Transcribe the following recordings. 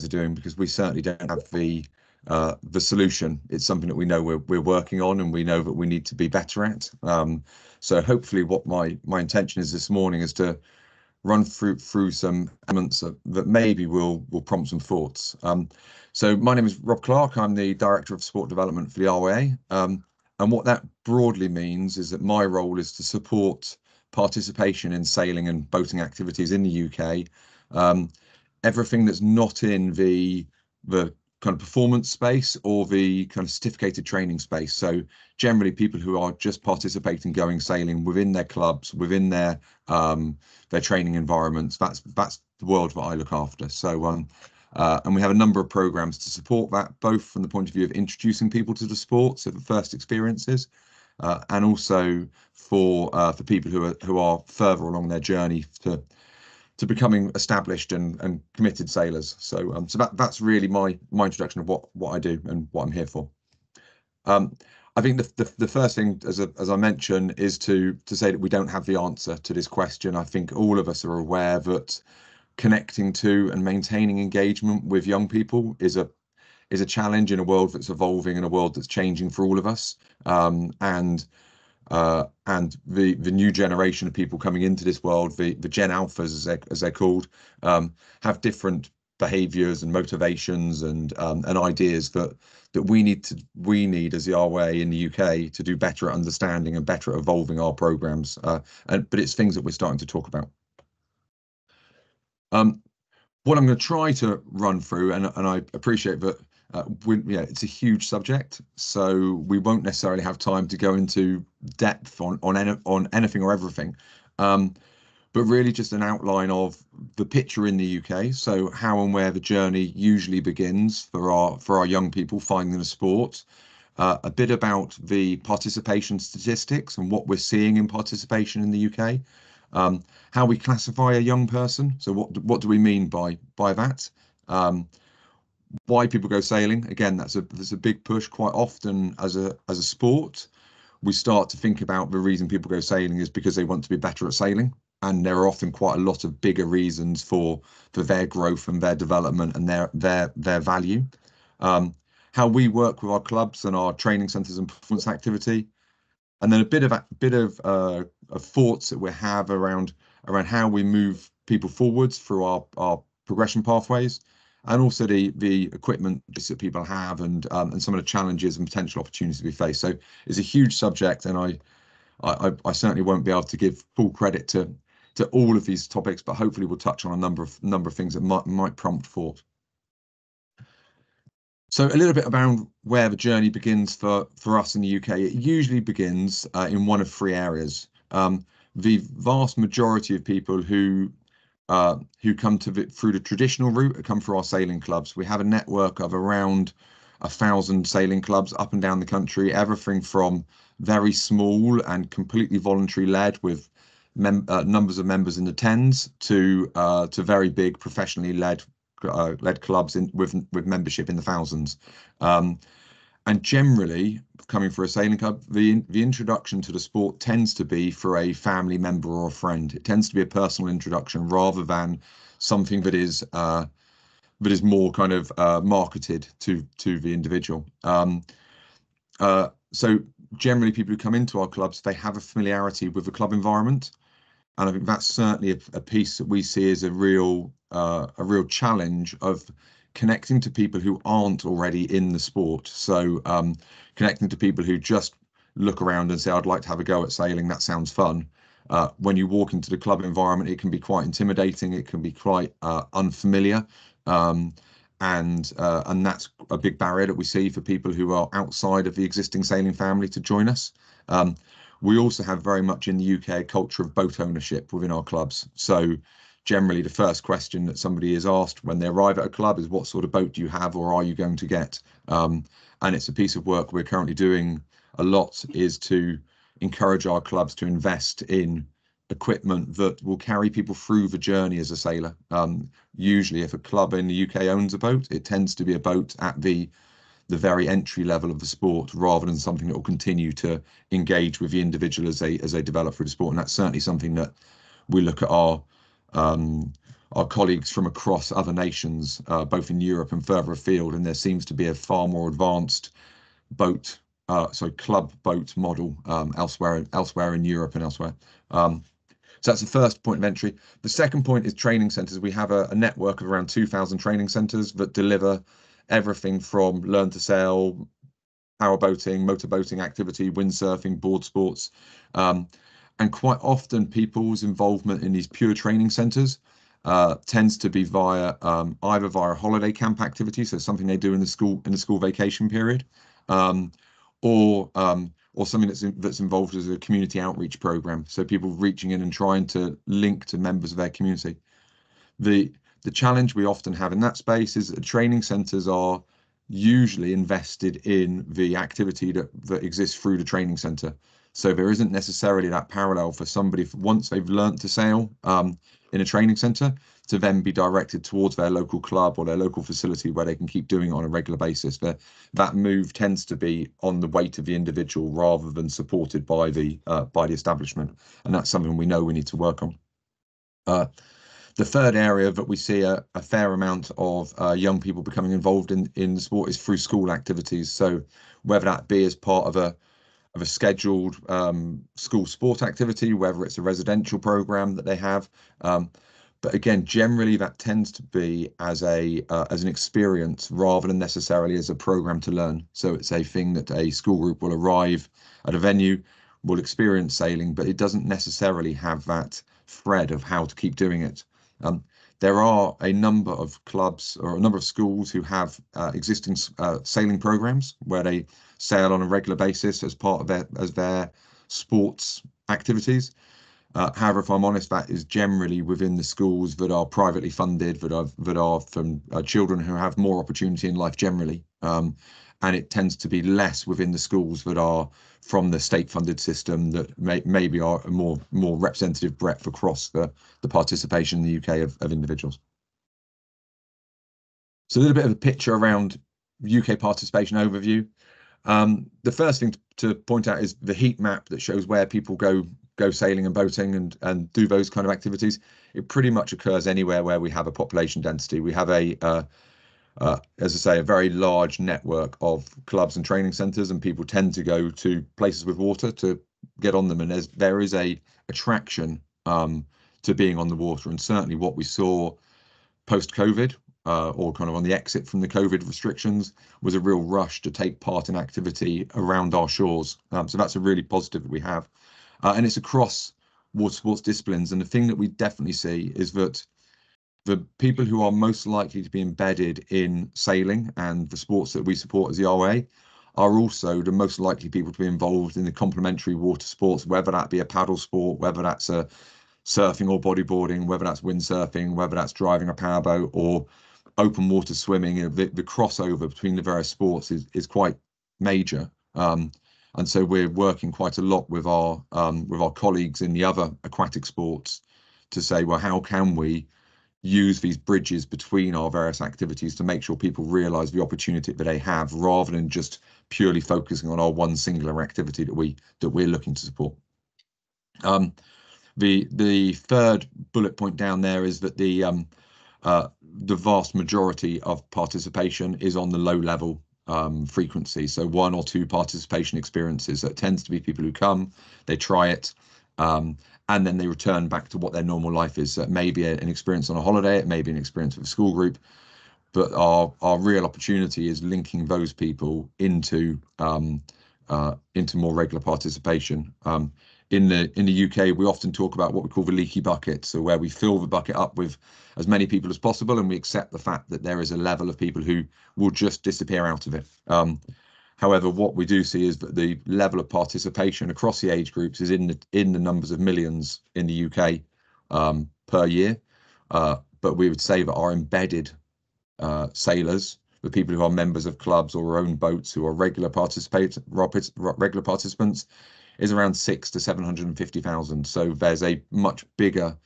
are doing, because we certainly don't have the solution. It's something that we know we're working on, and we know that we need to be better at. So hopefully what my intention is this morning is to run through some elements that maybe will prompt some thoughts. So my name is Rob Clark. I'm the Director of Sport Development for the RYA. And what that broadly means is that my role is to support participation in sailing and boating activities in the UK. Everything that's not in the kind of performance space or the kind of certificated training space. So generally people who are just participating, going sailing within their clubs, within their training environments. That's the world that I look after. So and we have a number of programs to support that, both from the point of view of introducing people to the sport, so the first experiences, and also for people who are further along their journey to becoming established and committed sailors. So that's really my introduction of what I do and what I'm here for. I think the first thing, as I mentioned, is to say that we don't have the answer to this question. I think all of us are aware that connecting to and maintaining engagement with young people is a challenge in a world that's evolving, in a world that's changing for all of us. And the new generation of people coming into this world, the Gen Alphas as they're called, have different behaviours and motivations and ideas that we need as the RYA in the UK to do better at understanding and better at evolving our programmes. But it's things that we're starting to talk about. What I'm going to try to run through, and I appreciate that it's a huge subject, so we won't necessarily have time to go into depth on anything or everything, but really just an outline of the picture in the UK. So how and where the journey usually begins for our young people finding the sport. A bit about the participation statistics and what we're seeing in participation in the UK. How we classify a young person. So what do we mean by that? Why people go sailing. Again, there's a big push. Quite often as a sport, we start to think about the reason people go sailing is because they want to be better at sailing, and there are often quite a lot of bigger reasons for their growth and their development and their value. How we work with our clubs and our training centres and performance activity, and then a bit of thoughts that we have around how we move people forwards through our progression pathways, and also the equipment that people have and some of the challenges and potential opportunities we face. So it's a huge subject, and I certainly won't be able to give full credit to all of these topics, but hopefully we'll touch on a number of things that might prompt thought. So a little bit about where the journey begins for us in the UK. It usually begins in one of three areas. The vast majority of people who come through the traditional route come through our sailing clubs. We have a network of around 1,000 sailing clubs up and down the country, everything from very small and completely voluntary led with numbers of members in the tens to very big professionally led clubs with membership in the thousands. And generally, coming for a sailing club, the introduction to the sport tends to be for a family member or a friend. It tends to be a personal introduction rather than something that is more kind of marketed to the individual. So generally, people who come into our clubs, they have a familiarity with the club environment, and I think that's certainly a piece that we see as a real challenge of connecting to people who aren't already in the sport. So connecting to people who just look around and say, I'd like to have a go at sailing, that sounds fun. When you walk into the club environment, it can be quite intimidating, it can be quite unfamiliar, and that's a big barrier that we see for people who are outside of the existing sailing family to join us. We also have very much in the UK a culture of boat ownership within our clubs. So generally the first question that somebody is asked when they arrive at a club is, what sort of boat do you have or are you going to get? And it's a piece of work we're currently doing a lot, is to encourage our clubs to invest in equipment that will carry people through the journey as a sailor. Usually if a club in the UK owns a boat, it tends to be a boat at the very entry level of the sport, rather than something that will continue to engage with the individual as they develop through the sport. And that's certainly something that we look at our our colleagues from across other nations, both in Europe and further afield, and there seems to be a far more advanced club boat model elsewhere in Europe and elsewhere. So that's the first point of entry. The second point is training centres. We have a network of around 2,000 training centres that deliver everything from learn to sail, power boating, motor boating activity, windsurfing, board sports. And quite often people's involvement in these pure training centres tends to be via either via holiday camp activity, so something they do in the school vacation period, or something that's involved as a community outreach program. So people reaching in and trying to link to members of their community. The challenge we often have in that space is that training centres are usually invested in the activity that exists through the training centre. So there isn't necessarily that parallel for somebody, once they've learnt to sail in a training centre, to then be directed towards their local club or their local facility where they can keep doing it on a regular basis. That move tends to be on the weight of the individual rather than supported by the establishment, and that's something we know we need to work on. The third area that we see a fair amount of young people becoming involved in the sport is through school activities. So whether that be as part of a scheduled school sport activity, whether it's a residential program that they have, but again, generally that tends to be as an experience rather than necessarily as a program to learn. So it's a thing that a school group will arrive at a venue, will experience sailing, but it doesn't necessarily have that thread of how to keep doing it. There are a number of clubs or a number of schools who have existing sailing programs where they sail on a regular basis as part of their sports activities. However, if I'm honest, that is generally within the schools that are privately funded, that are from children who have more opportunity in life generally, and it tends to be less within the schools that are from the state-funded system that maybe are a more representative breadth across the participation in the UK of individuals. So a little bit of a picture around UK participation overview. The first thing to point out is the heat map that shows where people go sailing and boating and do those kind of activities. It pretty much occurs anywhere where we have a population density. We have as I say, a very large network of clubs and training centres, and people tend to go to places with water to get on them, and there is a attraction to being on the water. And certainly what we saw post-COVID, or kind of on the exit from the COVID restrictions, was a real rush to take part in activity around our shores. So that's a really positive that we have. And it's across water sports disciplines. And the thing that we definitely see is that the people who are most likely to be embedded in sailing and the sports that we support as the RYA are also the most likely people to be involved in the complementary water sports, whether that be a paddle sport, whether that's a surfing or bodyboarding, whether that's windsurfing, whether that's driving a powerboat or open water swimming. The crossover between the various sports is quite major. And so we're working quite a lot with our colleagues in the other aquatic sports to say, well, how can we use these bridges between our various activities to make sure people realise the opportunity that they have, rather than just purely focusing on our one singular activity that we're looking to support. The third bullet point down there is that the vast majority of participation is on the low level frequency, so 1 or 2 participation experiences. So it tends to be people who come, they try it, and then they return back to what their normal life is. So it may be an experience on a holiday, it may be an experience with a school group, but our real opportunity is linking those people into more regular participation. In the UK, we often talk about what we call the leaky bucket, so where we fill the bucket up with as many people as possible, and we accept the fact that there is a level of people who will just disappear out of it. However, what we do see is that the level of participation across the age groups is in the numbers of millions in the UK per year. But we would say that our embedded sailors, the people who are members of clubs or own boats who are regular participants, is around 600,000 to 750,000. So there's a much bigger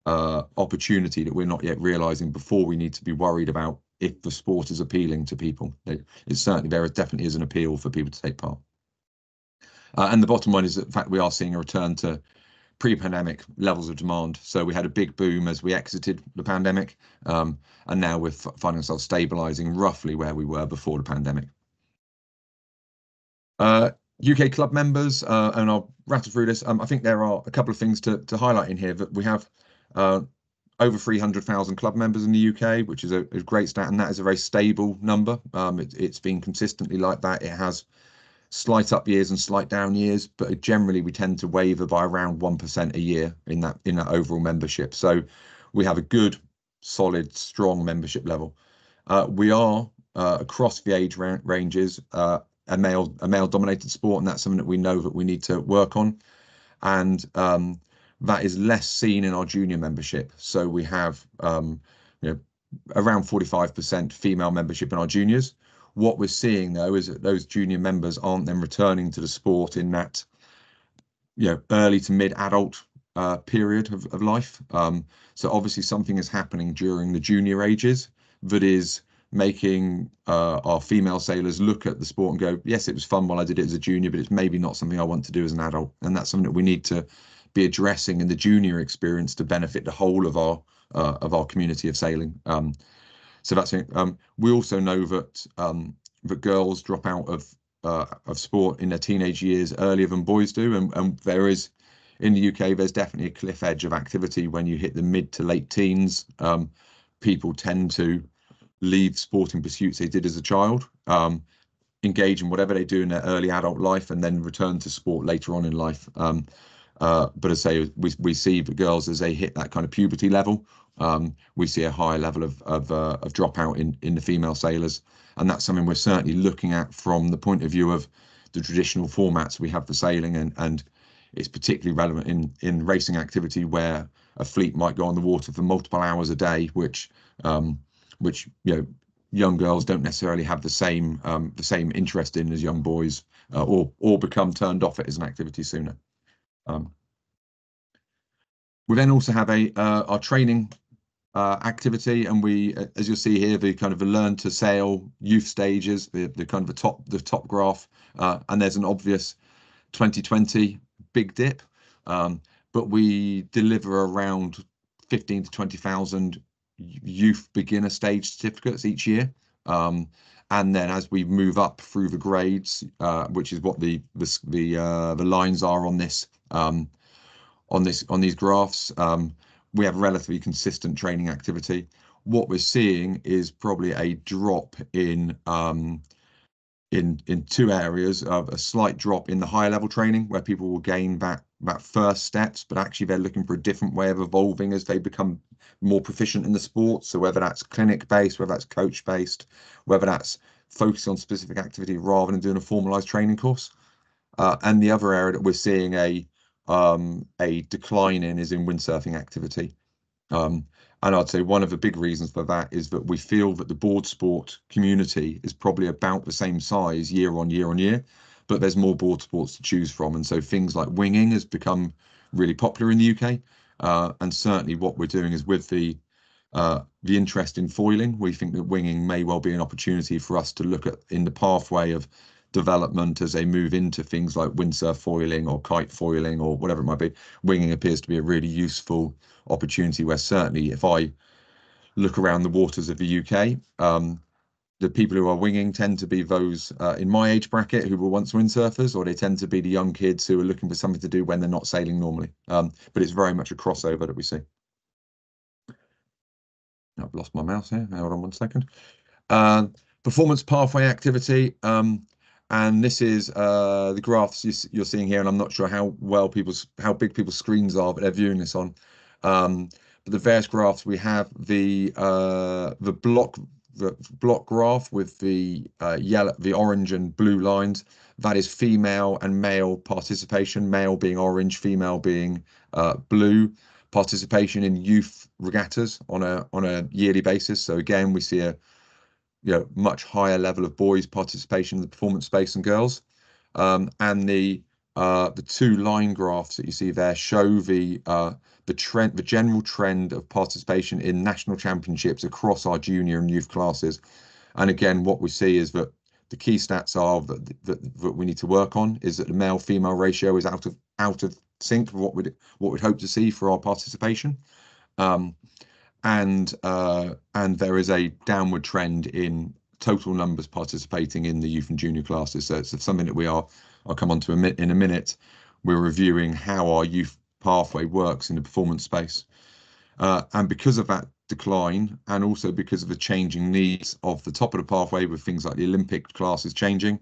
opportunity that we're not yet realising before we need to be worried about if the sport is appealing to people. There definitely is an appeal for people to take part. And the bottom line is that, in fact, we are seeing a return to pre-pandemic levels of demand. So we had a big boom as we exited the pandemic, and now we're finding ourselves stabilizing roughly where we were before the pandemic. UK club members, and I'll rattle through this. I think there are a couple of things to highlight in here. That we have over 300,000 club members in the UK, which is a great stat, and that is a very stable number. It's been consistently like that. It has slight up years and slight down years, but generally we tend to waver by around 1% a year in that overall membership. So we have a good, solid, strong membership level. We are across the age ranges a male dominated sport, and that's something that we know that we need to work on, and that is less seen in our junior membership. So we have around 45% female membership in our juniors. What we're seeing though is that those junior members aren't then returning to the sport in that early to mid adult period of life. So obviously something is happening during the junior ages that is making our female sailors look at the sport and go, yes, it was fun while I did it as a junior, but it's maybe not something I want to do as an adult. And that's something that we need to be addressing in the junior experience to benefit the whole of our community of sailing. So that's it. We also know that that girls drop out of sport in their teenage years earlier than boys do, and there is, in the UK, there's definitely a cliff edge of activity when you hit the mid to late teens. People tend to leave sporting pursuits they did as a child, engage in whatever they do in their early adult life, and then return to sport later on in life. But as I say, we see the girls as they hit that kind of puberty level. We see a higher level of dropout in the female sailors, and that's something we're certainly looking at from the point of view of the traditional formats we have for sailing, and it's particularly relevant in racing activity where a fleet might go on the water for multiple hours a day, which young girls don't necessarily have the same interest in as young boys, or become turned off it as an activity sooner. We then also have our training activity, and we, as you'll see here, the kind of the learn to sail youth stages, the kind of the top graph, and there's an obvious 2020 big dip, but we deliver around 15 to 20,000 youth beginner stage certificates each year, and then as we move up through the grades, which is what the lines are on these graphs, we have relatively consistent training activity. What we're seeing is probably a drop in two areas, of a slight drop in the higher level training where people will gain that first steps, but actually they're looking for a different way of evolving as they become more proficient in the sport. So whether that's clinic based, whether that's coach based, whether that's focusing on specific activity rather than doing a formalized training course. And the other area that we're seeing a decline in is in windsurfing activity. And I'd say one of the big reasons for that is that we feel that the board sport community is probably about the same size year on year, but there's more board sports to choose from. And so things like winging has become really popular in the UK. And certainly what we're doing is with the interest in foiling, we think that winging may well be an opportunity for us to look at in the pathway of development as they move into things like windsurf foiling or kite foiling or whatever it might be. Winging appears to be a really useful opportunity where certainly if I look around the waters of the UK, the people who are winging tend to be those in my age bracket who were once windsurfers, or they tend to be the young kids who are looking for something to do when they're not sailing normally. But it's very much a crossover that we see. I've lost my mouse here. Hold on one second. Performance pathway activity. And this is the graphs you're seeing here, and I'm not sure how big people's screens are, but they're viewing this on. But the various graphs we have, the block graph with the yellow, the orange and blue lines, that is female and male participation. Male being orange, female being blue. Participation in youth regattas on a yearly basis. So again, we see a much higher level of boys' participation in the performance space than girls. And the two line graphs that you see there show the general trend of participation in national championships across our junior and youth classes. And again, what we see is that the key stats are that we need to work on is that the male-female ratio is out of sync with what we'd hope to see for our participation. And there is a downward trend in total numbers participating in the youth and junior classes. So it's something that I'll come on to in a minute. We're reviewing how our youth pathway works in the performance space. And because of that decline, and also because of the changing needs of the top of the pathway with things like the Olympic classes changing,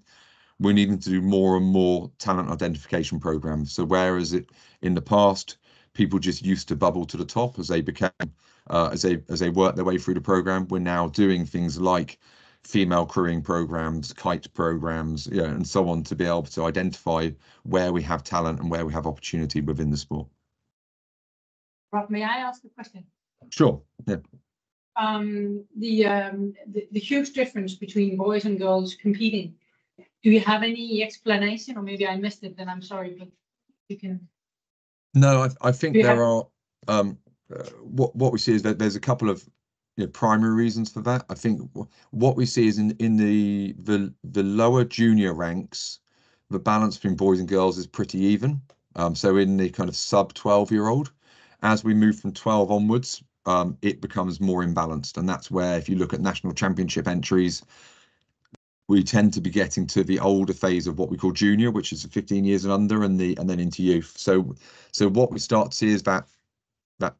we're needing to do more and more talent identification programs. So whereas in the past, people just used to bubble to the top as they became as they work their way through the program, we're now doing things like female crewing programs, kite programs, and so on, to be able to identify where we have talent and where we have opportunity within the sport. Rob, may I ask a question? Sure. Yeah. The huge difference between boys and girls competing. Do you have any explanation, or maybe I missed it? Then I'm sorry, but you can. No, I think there are. What we see is that there's a couple of primary reasons for that. I think what we see is in the lower junior ranks, the balance between boys and girls is pretty even. So in the kind of sub 12-year-old, as we move from 12 onwards, it becomes more imbalanced, and that's where, if you look at national championship entries, we tend to be getting to the older phase of what we call junior, which is 15 years and under, and then into youth. So what we start to see is that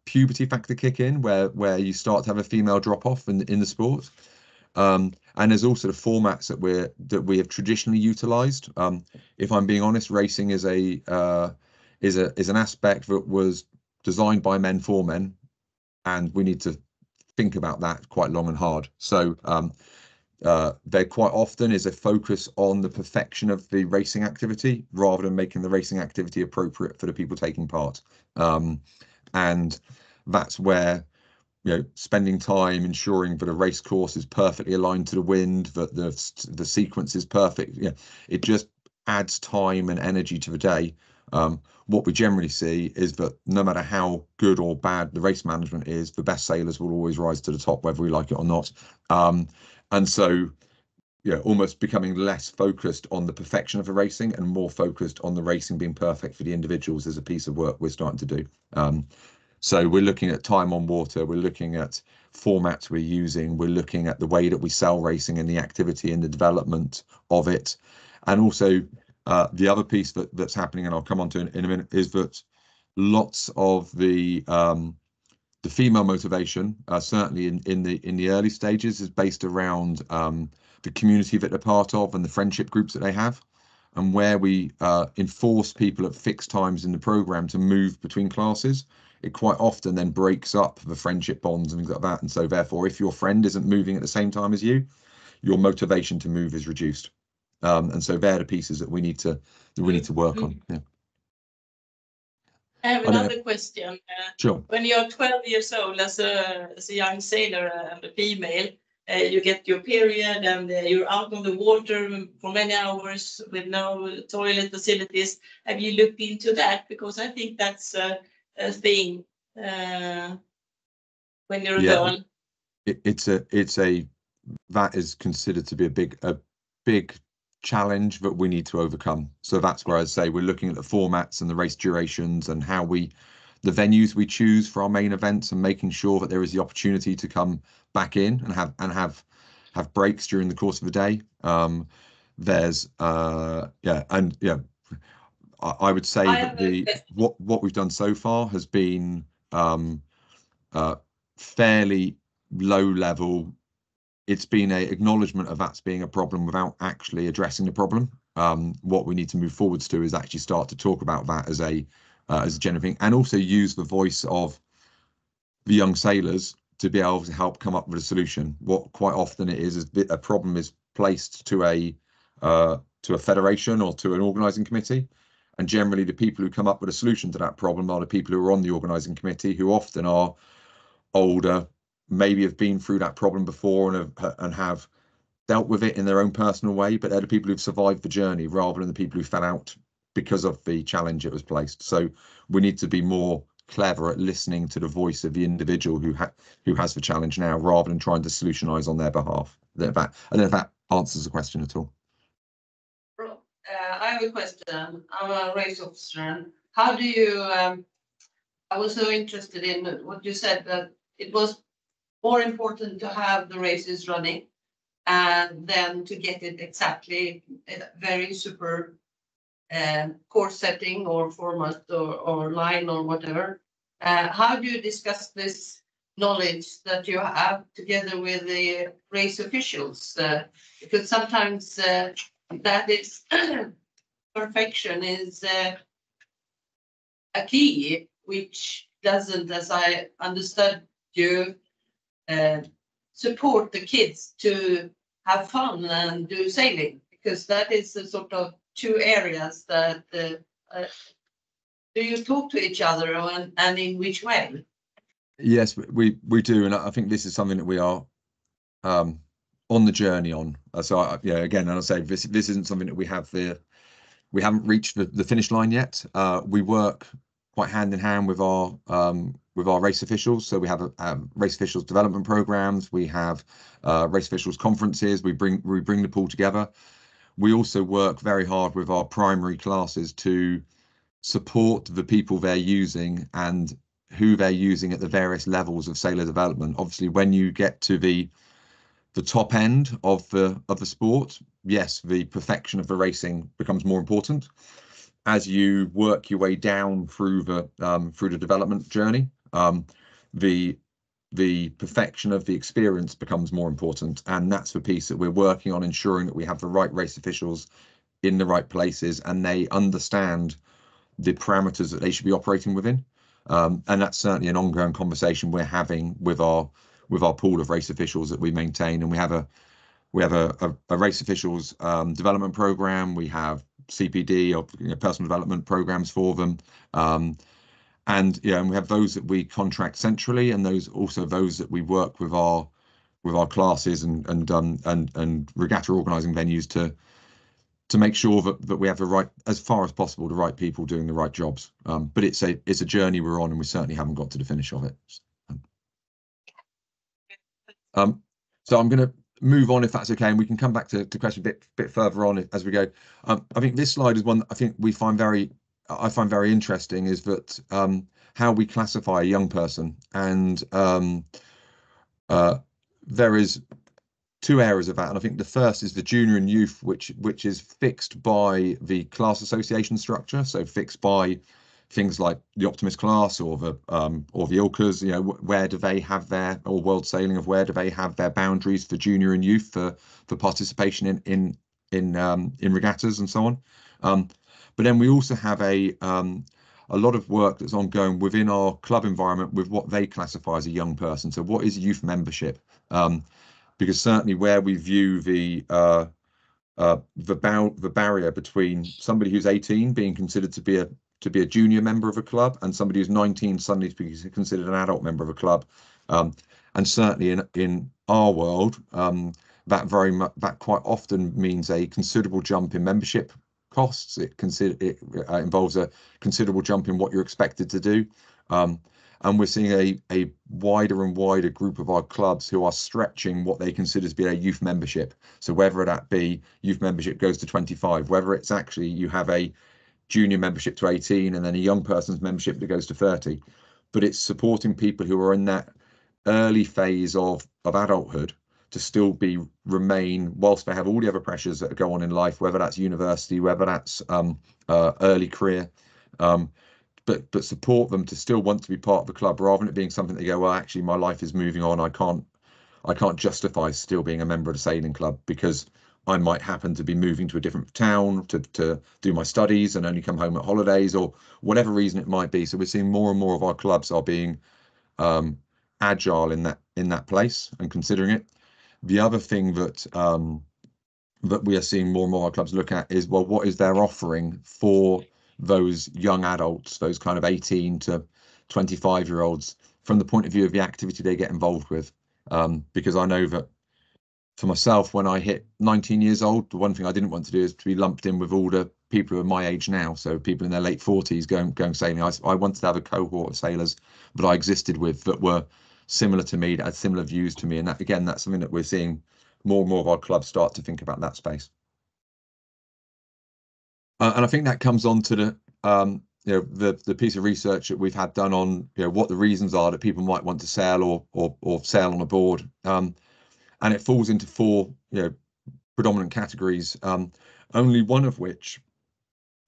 puberty factor kick in, where you start to have a female drop off in the sport. And there's also the formats that we have traditionally utilised. If I'm being honest, racing is an aspect that was designed by men for men, and we need to think about that quite long and hard. So there quite often is a focus on the perfection of the racing activity rather than making the racing activity appropriate for the people taking part. And that's where spending time ensuring that a race course is perfectly aligned to the wind, that the sequence is perfect. It just adds time and energy to the day. What we generally see is that no matter how good or bad the race management is, the best sailors will always rise to the top, whether we like it or not. And so, almost becoming less focused on the perfection of the racing and more focused on the racing being perfect for the individuals is a piece of work we're starting to do. So we're looking at time on water, we're looking at formats we're using, we're looking at the way that we sell racing and the activity and the development of it. And also the other piece that's happening, and I'll come on to in a minute, is that lots of the female motivation, certainly in the early stages, is based around the community that they're part of and the friendship groups that they have, and where we enforce people at fixed times in the program to move between classes. It quite often then breaks up the friendship bonds and things like that. And so therefore, if your friend isn't moving at the same time as you, your motivation to move is reduced. And so they're the pieces that we need to work on. Yeah. I have another question. Sure. When you're 12 years old as a young sailor and a female, you get your period and you're out on the water for many hours with no toilet facilities. Have you looked into that? Because I think that's a thing when you're a girl. That is considered to be a big challenge that we need to overcome. So that's where I say we're looking at the formats and the race durations and how the venues we choose for our main events, and making sure that there is the opportunity to come back in and have breaks during the course of the day. I would say that what we've done so far has been fairly low level. It's been an acknowledgement of that's being a problem without actually addressing the problem. What we need to move forwards to is actually start to talk about that as a general thing, and also use the voice of the young sailors to be able to help come up with a solution. What quite often it is a problem is placed to a federation or to an organising committee, and generally the people who come up with a solution to that problem are the people who are on the organising committee, who often are older, maybe have been through that problem before and have dealt with it in their own personal way, but they're the people who've survived the journey rather than the people who fell out because of the challenge it was placed. So we need to be more clever at listening to the voice of the individual who has the challenge now, rather than trying to solutionize on their behalf. I don't know if that answers the question at all. I have a question. I'm a race officer. how do you, I was so interested in what you said, that it was more important to have the races running and then to get it exactly very super course setting or format or line or whatever. How do you discuss this knowledge that you have together with the race officials? Because sometimes that is perfection is a key, which doesn't, as I understood you, support the kids to have fun and do sailing, because that is the sort of two areas that do you talk to each other and in which way? Yes, we do, and I think this is something that we are on the journey on. So yeah, again, and I'll say this isn't something that we haven't reached the finish line yet. We work quite hand in hand with our race officials. So we have race officials development programs. We have race officials conferences. We bring the pool together. We also work very hard with our primary classes to support the people they're using and who they're using at the various levels of sailor development. Obviously, when you get to the top end of the sport, yes, the perfection of the racing becomes more important. As you work your way down through the development journey, the perfection of the experience becomes more important, and that's the piece that we're working on, ensuring that we have the right race officials in the right places and they understand the parameters that they should be operating within. And that's certainly an ongoing conversation we're having with our pool of race officials that we maintain. And we have a race officials development program. We have CPD or personal development programs for them. And we have those that we contract centrally, and those that we work with our classes and regatta organising venues to make sure that we have the right, as far as possible, the right people doing the right jobs. But it's a journey we're on, and we certainly haven't got to the finish of it. So I'm going to move on, if that's okay, and we can come back to question a bit further on as we go. I think this slide is one that I think I find very interesting, is that how we classify a young person, and there is two areas of that, and I think the first is the junior and youth, which is fixed by the class association structure, so fixed by things like the Optimist class or the Ilkas. Where do they have their, or World Sailing, of where do they have their boundaries for junior and youth for participation in regattas and so on. But then we also have a lot of work that's ongoing within our club environment with what they classify as a young person. So what is youth membership? Because certainly where we view the barrier between somebody who's 18 being considered to be a junior member of a club, and somebody who's 19 suddenly to be considered an adult member of a club, and certainly in our world, that quite often means a considerable jump in membership costs. It involves a considerable jump in what you're expected to do. And we're seeing a wider and wider group of our clubs who are stretching what they consider to be a youth membership. So whether that be youth membership goes to 25, whether it's actually you have a junior membership to 18 and then a young person's membership that goes to 30. But it's supporting people who are in that early phase of adulthood to still remain, whilst they have all the other pressures that go on in life, whether that's university, whether that's early career, but support them to still want to be part of the club, rather than it being something they go, well, actually my life is moving on, I can't justify still being a member of the sailing club because I might happen to be moving to a different town to do my studies and only come home at holidays, or whatever reason it might be. So we're seeing more and more of our clubs are being agile in that place and considering it. The other thing that we are seeing more and more of our clubs look at is, well, what is their offering for those young adults, those kind of 18 to 25-year-olds, from the point of view of the activity they get involved with. Because I know that for myself, when I hit 19 years old, the one thing I didn't want to do is to be lumped in with all the people who are my age now, so people in their late 40s going sailing. I wanted to have a cohort of sailors that I existed with that were similar to me, that had similar views to me, and that, again, that's something that we're seeing more and more of our clubs start to think about that space. And I think that comes on to the piece of research that we've had done on what the reasons are that people might want to sail or sail on a board, and it falls into four predominant categories, only one of which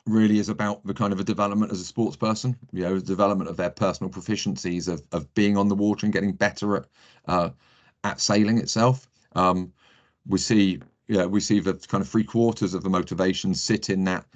really is about the kind of a development as a sports person, the development of their personal proficiencies of being on the water and getting better at sailing itself. We see the kind of 3/4 of the motivation sit in that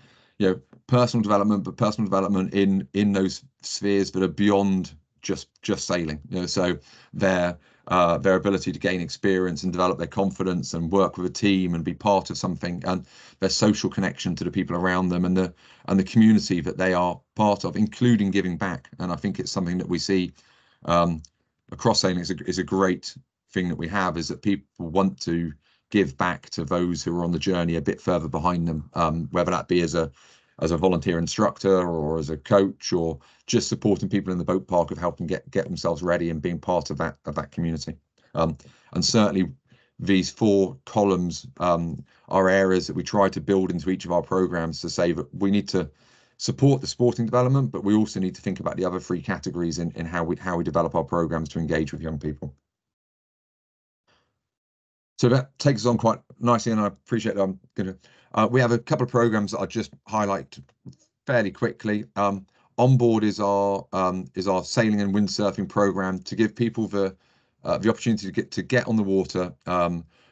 personal development, but personal development in those spheres that are beyond just sailing. So their ability to gain experience and develop their confidence and work with a team and be part of something, and their social connection to the people around them and the community that they are part of, including giving back. And I think it's something that we see across sailing is a great thing that we have, is that people want to give back to those who are on the journey a bit further behind them, whether that be as a volunteer instructor or as a coach, or just supporting people in the boat park of helping get themselves ready and being part of that community. And certainly these four columns are areas that we try to build into each of our programs to say that we need to support the sporting development, but we also need to think about the other three categories in how we develop our programs to engage with young people. So that takes us on quite nicely, and I appreciate that. I'm going to. We have a couple of programs that I'll just highlight fairly quickly. Onboard is our sailing and windsurfing program to give people the opportunity to get on the water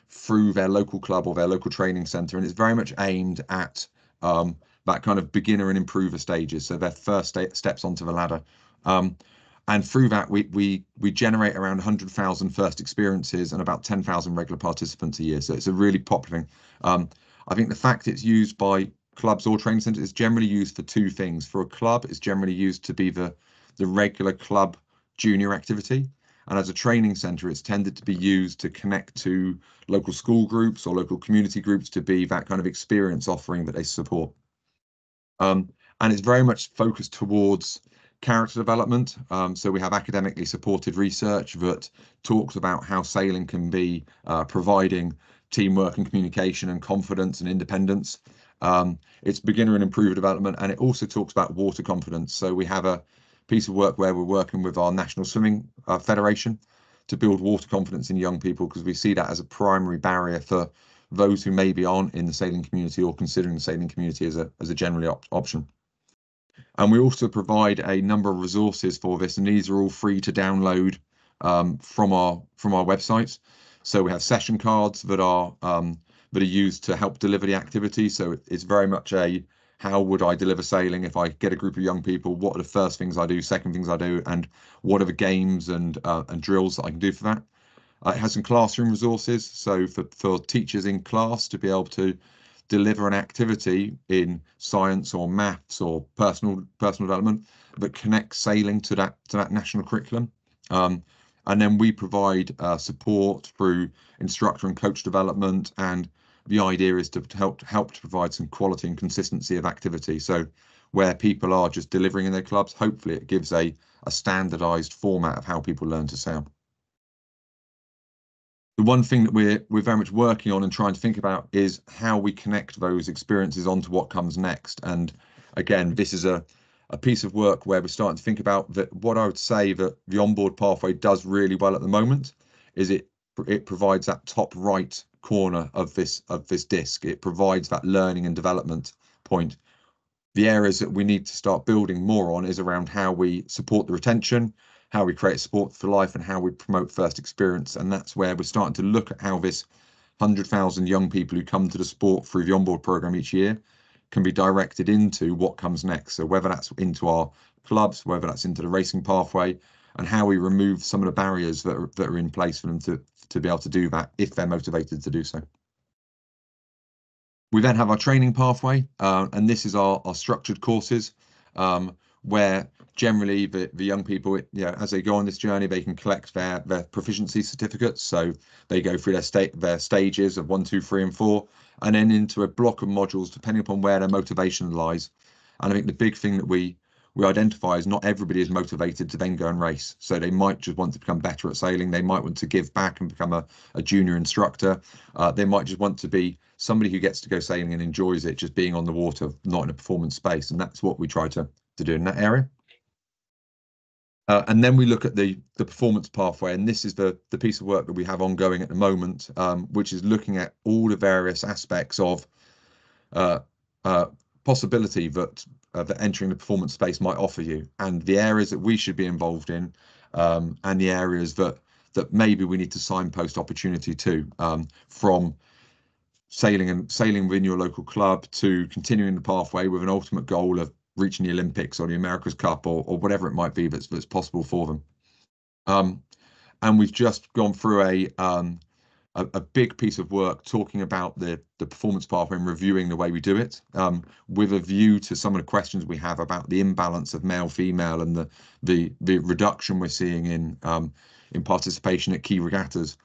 through their local club or their local training centre, and it's very much aimed at that kind of beginner and improver stages, so their first steps onto the ladder. And through that, we generate around 100,000 first experiences and about 10,000 regular participants a year. So it's a really popular thing. I think the fact it's used by clubs or training centres is generally used for two things. For a club, it's generally used to be the regular club junior activity. And as a training centre, it's tended to be used to connect to local school groups or local community groups to be that kind of experience offering that they support. And it's very much focused towards character development. So we have academically supported research that talks about how sailing can be providing teamwork and communication and confidence and independence. It's beginner and improver development, and it also talks about water confidence. So we have a piece of work where we're working with our National Swimming Federation to build water confidence in young people, because we see that as a primary barrier for those who maybe aren't in the sailing community or considering the sailing community as a general option. And we also provide a number of resources for this, and these are all free to download from our website. So we have session cards that are used to help deliver the activity. So it's very much how would I deliver sailing if I get a group of young people? What are the first things I do, second things I do, and what are the games and drills that I can do for that? It has some classroom resources, so for teachers in class to be able to deliver an activity in science or maths or personal development that connects sailing to that national curriculum. And then we provide support through instructor and coach development, and the idea is to help to provide some quality and consistency of activity. So where people are just delivering in their clubs, hopefully it gives a standardized format of how people learn to sail. The one thing that we're very much working on and trying to think about is how we connect those experiences onto what comes next. And again, this is a piece of work where we're starting to think about that. What I would say that the onboard pathway does really well at the moment is it provides that top right corner of this disc. It provides that learning and development point. The areas that we need to start building more on is around how we support the retention, how we create sport for life, and how we promote first experience. And that's where we're starting to look at how this 100,000 young people who come to the sport through the onboard program each year can be directed into what comes next. So whether that's into our clubs, whether that's into the racing pathway, and how we remove some of the barriers that are in place for them to be able to do that if they're motivated to do so. We then have our training pathway, and this is our structured courses, where generally the young people, as they go on this journey, they can collect their proficiency certificates. So they go through their stages of 1, 2, 3, and 4, and then into a block of modules depending upon where their motivation lies. And I think the big thing that we identify is not everybody is motivated to then go and race. So they might just want to become better at sailing. They might want to give back and become a junior instructor. They might just want to be somebody who gets to go sailing and enjoys it, just being on the water, not in a performance space. And that's what we try to do in that area. And then we look at the performance pathway, and this is the piece of work that we have ongoing at the moment, which is looking at all the various aspects of possibility that entering the performance space might offer you, and the areas that we should be involved in, and the areas that maybe we need to signpost opportunity to, from sailing within your local club to continuing the pathway with an ultimate goal of reaching the Olympics or the America's Cup or whatever it might be that's possible for them. And we've just gone through a big piece of work talking about the performance pathway and reviewing the way we do it, with a view to some of the questions we have about the imbalance of male female and the reduction we're seeing in participation at key regattas.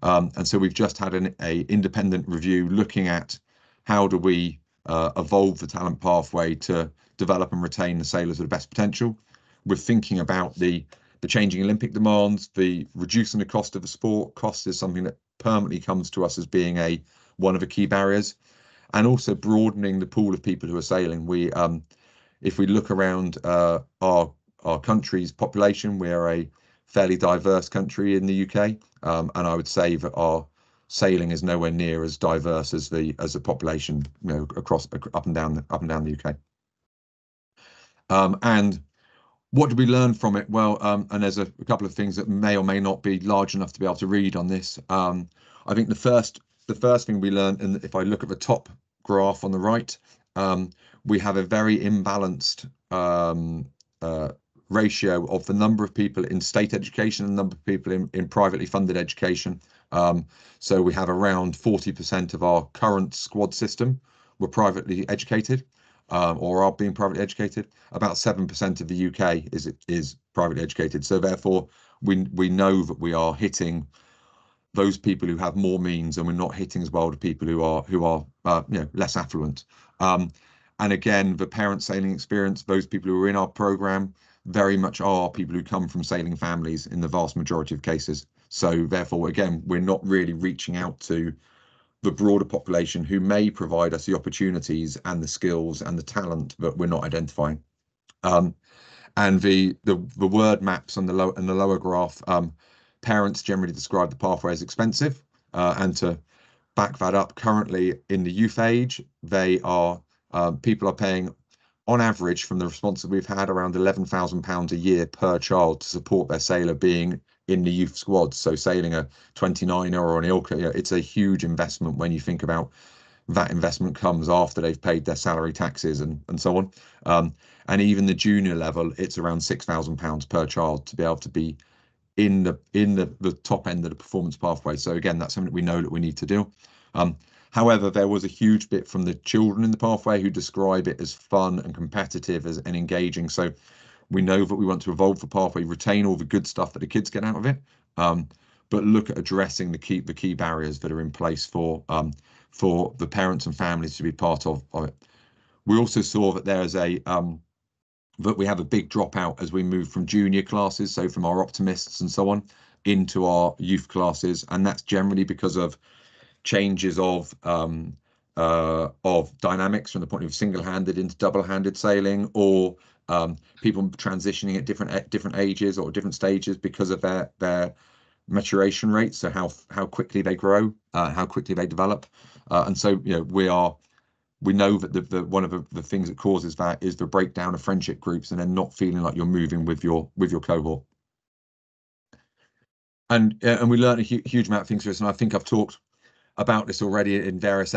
And so we've just had an independent review looking at how do we evolve the talent pathway to develop and retain the sailors with the best potential. We're thinking about the changing Olympic demands, the reducing the cost of the sport. Cost is something that permanently comes to us as being one of the key barriers, and also broadening the pool of people who are sailing. If we look around our country's population, we are a fairly diverse country in the UK, and I would say that our sailing is nowhere near as diverse as the population, across up and down the UK. And what did we learn from it? Well, and there's a couple of things that may or may not be large enough to be able to read on this. I think the first thing we learned, and if I look at the top graph on the right, we have a very imbalanced ratio of the number of people in state education and the number of people in privately funded education. So we have around 40% of our current squad system were privately educated, or are being privately educated. About 7% of the UK is privately educated. So therefore, we know that we are hitting those people who have more means, and we're not hitting as well the people who are less affluent. And again, the parent sailing experience, those people who are in our program very much are people who come from sailing families in the vast majority of cases. So therefore, again, we're not really reaching out to the broader population who may provide us the opportunities and the skills and the talent that we're not identifying. And the word maps on the lower graph, parents generally describe the pathway as expensive, and to back that up, currently in the youth age, people are paying, on average, from the responses we've had, around £11,000 a year per child to support their sailor being in the youth squad. So sailing a 29er or an ILCA, it's a huge investment when you think about that investment comes after they've paid their salary, taxes, and so on. And even the junior level, it's around £6,000 per child to be able to be in the top end of the performance pathway. So again, that's something that we know that we need to do. However, there was a huge bit from the children in the pathway who describe it as fun and competitive and engaging. So we know that we want to evolve the pathway, retain all the good stuff that the kids get out of it, but look at addressing the key barriers that are in place for the parents and families to be part of it. We also saw that there's that we have a big dropout as we move from junior classes, so from our optimists and so on, into our youth classes, and that's generally because of changes of dynamics from the point of single-handed into double-handed sailing, or people transitioning at different ages or different stages because of their maturation rates, so how quickly they grow, how quickly they develop, and so we know that one of the things that causes that is the breakdown of friendship groups, and then not feeling like you're moving with your cohort. And we learned a huge amount of things for this, and I think I've talked about this already in various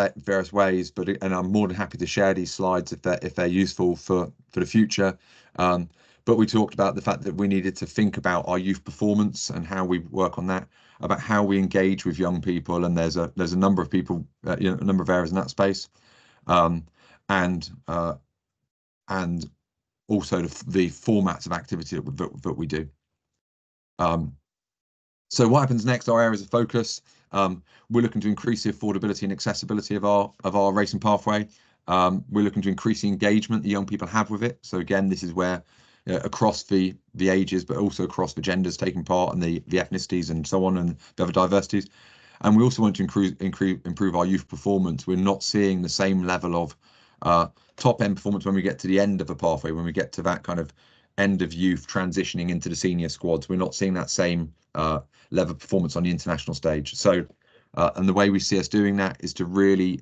ways, and I'm more than happy to share these slides if they're useful for the future. But we talked about the fact that we needed to think about our youth performance and how we work on that, about how we engage with young people, and there's a number of people, a number of areas in that space, and also the formats of activity that we do. So what happens next? Our areas of focus. We're looking to increase the affordability and accessibility of our racing pathway. We're looking to increase the engagement the young people have with it. So again, this is where across the ages, but also across the genders taking part, and the ethnicities and so on, and the other diversities. And we also want to improve our youth performance. We're not seeing the same level of top end performance when we get to the end of a pathway, when we get to that kind of end of youth transitioning into the senior squads. We're not seeing that same level of performance on the international stage. So, and the way we see us doing that is to really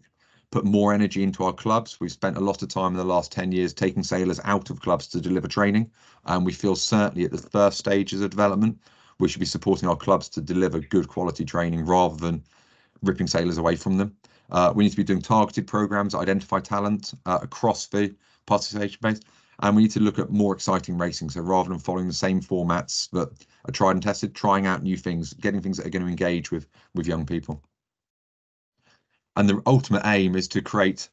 put more energy into our clubs. We've spent a lot of time in the last 10 years taking sailors out of clubs to deliver training, and we feel certainly at the first stages of development we should be supporting our clubs to deliver good quality training rather than ripping sailors away from them. We need to be doing targeted programs that identify talent across the participation base, and we need to look at more exciting racing. So rather than following the same formats that are tried and tested, trying out new things, getting things that are going to engage with young people. And the ultimate aim is to create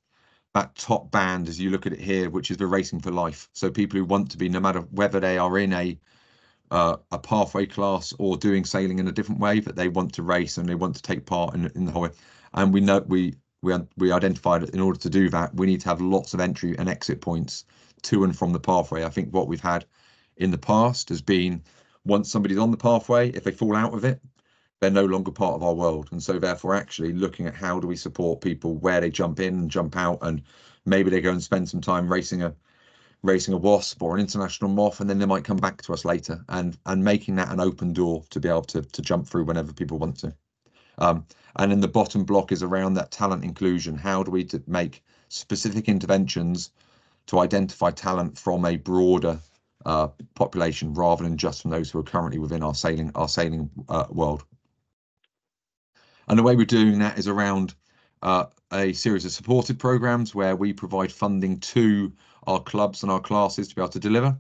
that top band, as you look at it here, which is the racing for life. So people who want to be, no matter whether they are in a pathway class or doing sailing in a different way, but they want to race and they want to take part in the whole way. And we know we identified that in order to do that, we need to have lots of entry and exit points to and from the pathway. I think what we've had in the past has been, once somebody's on the pathway, if they fall out of it, they're no longer part of our world. And so therefore actually looking at how do we support people where they jump in and jump out, and maybe they go and spend some time racing a wasp or an international moth, and then they might come back to us later, and making that an open door to be able to jump through whenever people want to. And then the bottom block is around that talent inclusion. How do we make specific interventions to identify talent from a broader population rather than just from those who are currently within our sailing world? And the way we're doing that is around a series of supported programs where we provide funding to our clubs and our classes to be able to deliver,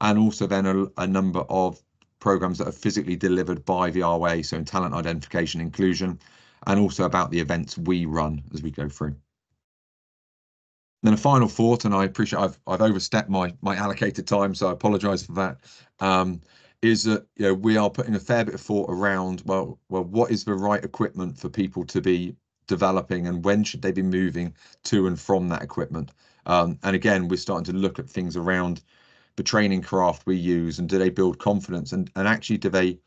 and also then a number of programs that are physically delivered by the RYA, so in talent identification, inclusion, and also about the events we run as we go through. Then a final thought, and I appreciate I've overstepped my allocated time, so I apologise for that. Is that we are putting a fair bit of thought around well, what is the right equipment for people to be developing, and when should they be moving to and from that equipment? And again, we're starting to look at things around the training craft we use, and do they build confidence, and actually do they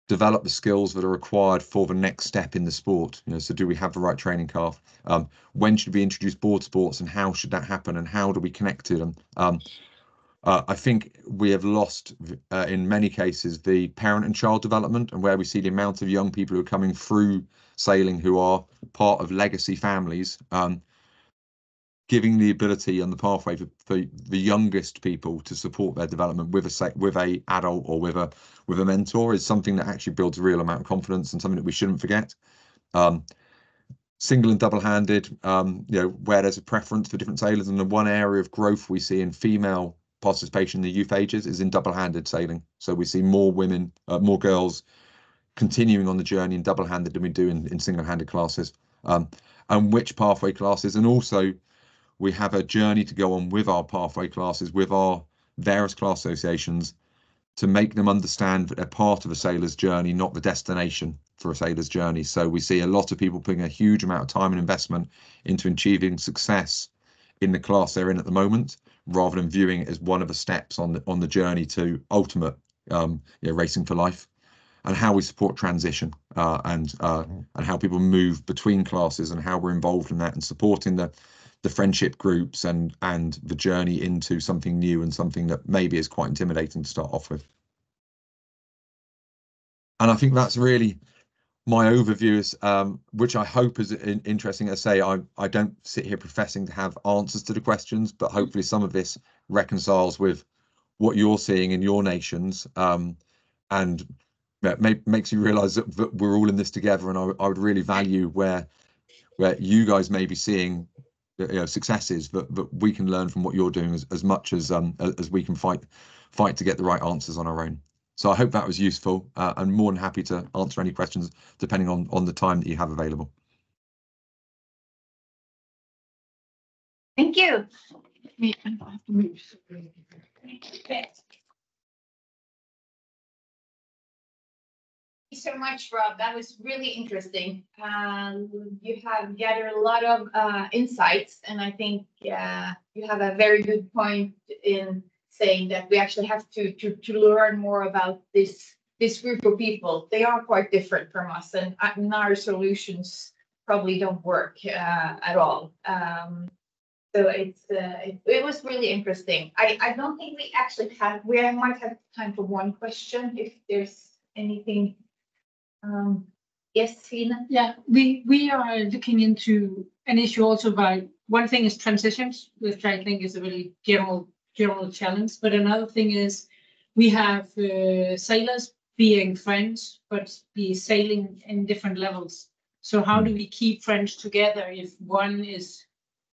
develop the skills that are required for the next step in the sport? So do we have the right training craft? When should we introduce board sports, and how should that happen, and how do we connect to them? I think we have lost, in many cases, the parent and child development, and where we see the amount of young people who are coming through sailing who are part of legacy families, giving the ability on the pathway for the youngest people to support their development with a adult or with a mentor is something that actually builds a real amount of confidence, and something that we shouldn't forget. Single and double-handed, where there's a preference for different sailors, and the one area of growth we see in female participation in the youth ages is in double-handed sailing. So we see more women, more girls continuing on the journey in double-handed than we do in single-handed classes, and which pathway classes. And also we have a journey to go on with our pathway classes, with our various class associations, to make them understand that they're part of a sailor's journey, not the destination for a sailor's journey. So we see a lot of people putting a huge amount of time and investment into achieving success in the class they're in at the moment, rather than viewing it as one of the steps on the journey to ultimate racing for life. And how we support transition, and how people move between classes, and how we're involved in that, and supporting the friendship groups and the journey into something new, and something that maybe is quite intimidating to start off with. And I think that's really my overview, is which I hope is interesting. As I say, I don't sit here professing to have answers to the questions, but hopefully some of this reconciles with what you're seeing in your nations, and makes you realise that we're all in this together. And I would really value where you guys may be seeing successes, but we can learn from what you're doing as much as we can fight to get the right answers on our own. So I hope that was useful. I'm more than happy to answer any questions depending on the time that you have available. Thank you. Thank you so much, Rob. That was really interesting. You have gathered a lot of insights, and I think you have a very good point in saying that we actually have to learn more about this group of people. They are quite different from us, and our solutions probably don't work at all. So it was really interesting. I don't think we actually have, we might have time for one question if there's anything. Yes, Tina? Yeah, we are looking into an issue also by, one thing is transitions, which I think is a really general challenge. But another thing is we have sailors being friends, but be sailing in different levels. So how do we keep friends together if one is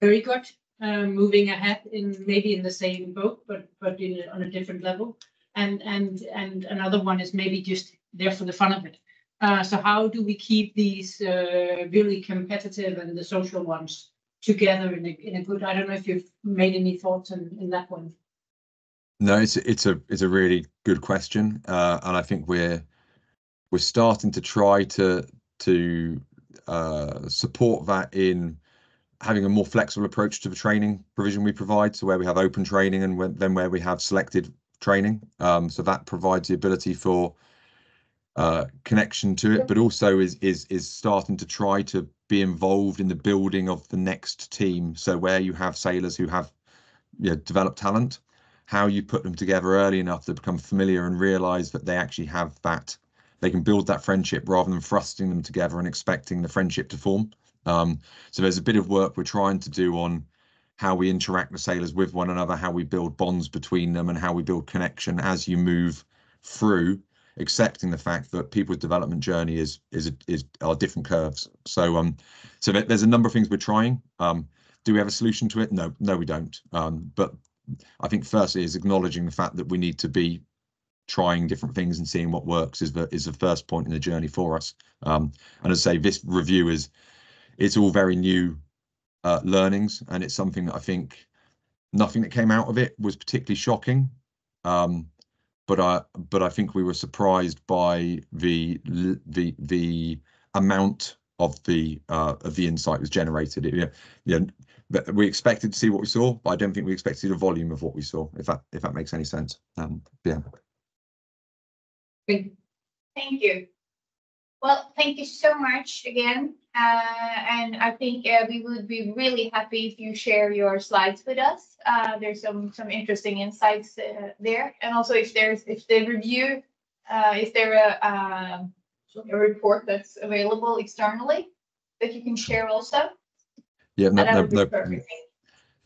very good, moving ahead maybe in the same boat, but on a different level, and another one is maybe just there for the fun of it. So how do we keep these really competitive and the social ones together in a good? I don't know if you've made any thoughts in that one. No, it's a really good question, and I think we're starting to try to support that in having a more flexible approach to the training provision we provide. So where we have open training and then where we have selected training, so that provides the ability for connection to it, but also is starting to try to be involved in the building of the next team. So where you have sailors who have developed talent, how you put them together early enough to become familiar and realize that they actually have that, they can build that friendship rather than thrusting them together and expecting the friendship to form. So there's a bit of work we're trying to do on how we interact with sailors with one another, how we build bonds between them, and how we build connection as you move through, accepting the fact that people's development journey are different curves. So so there's a number of things we're trying. Do we have a solution to it? No, we don't. But I think firstly is acknowledging the fact that we need to be trying different things and seeing what works is the first point in the journey for us. And as I say, this review it's all very new learnings, and it's something that I think nothing that came out of it was particularly shocking. But I think we were surprised by the amount of the insight was generated. We expected to see what we saw, but I don't think we expected to see the volume of what we saw. If that makes any sense. Yeah. Thank you. Well, thank you so much again. And I think we would be really happy if you share your slides with us. There's some interesting insights there. And also if the review, is there a report that's available externally that you can share also? Yeah, no perfect.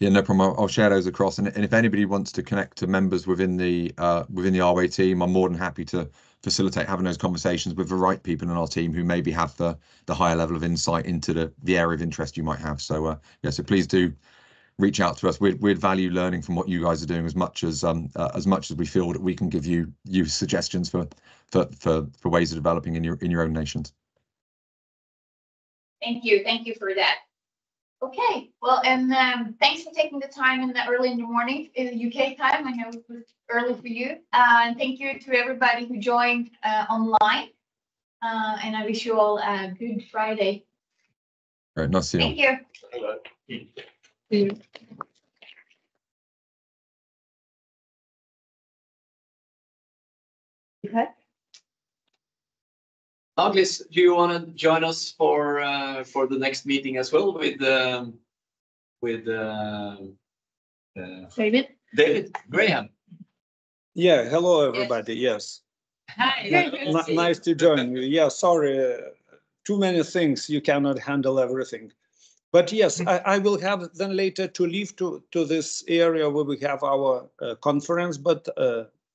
Yeah, no problem. I'll share those across. And if anybody wants to connect to members within the RYA team, I'm more than happy to facilitate having those conversations with the right people in our team who maybe have the higher level of insight into the area of interest you might have. So yeah, so please do reach out to us. We'd value learning from what you guys are doing as much as we feel that we can give you suggestions for ways of developing in your own nations. Thank you for that. Okay, well, and thanks for taking the time early in the morning in the UK time. I know it was early for you. And thank you to everybody who joined online. And I wish you all a good Friday. All right, nice to see you. Thank you. See you. Okay. Agnes, do you want to join us for the next meeting as well with David Graham? Yeah, hello everybody. Yes. Hi. Nice to join you. Yeah, sorry, too many things, you cannot handle everything. But yes, I will have then later to leave to this area where we have our conference. But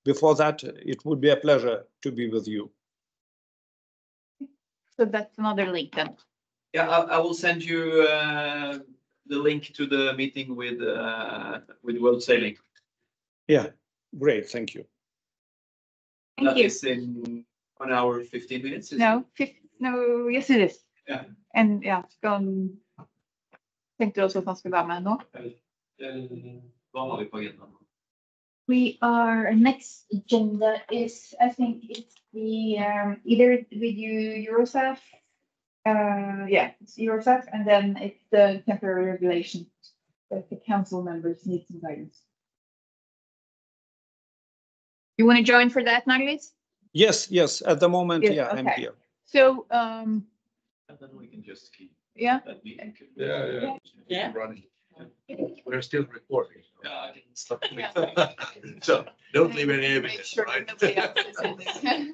before that, it would be a pleasure to be with you. So that's another link then. Yeah, I will send you the link to the meeting with World Sailing. Yeah, great, thank you. Thank you. Is in 1 hour 15 minutes. No, yes it is. Yeah. And yeah, tänkte du också att man ska vara med då? Vad har vi på agendan? Our next agenda is, I think it's the either we do Eurosaf, it's Eurosaf, and then it's the temporary regulation that the council members need some guidance. You want to join for that, Margaret? Yes, at the moment, Yeah, yeah, okay. I'm here. So, And then we can just keep yeah. that meeting. Yeah. Yeah. Running. We're still recording. Yeah, I can stop. So don't leave any Make evidence, sure right? nobody else is in there.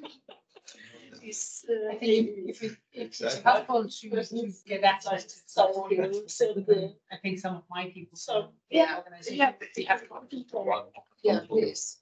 I think if it's helpful to get access to some of I think some of my people. So, Yeah. Organization, Yeah. they have people. Yeah, please.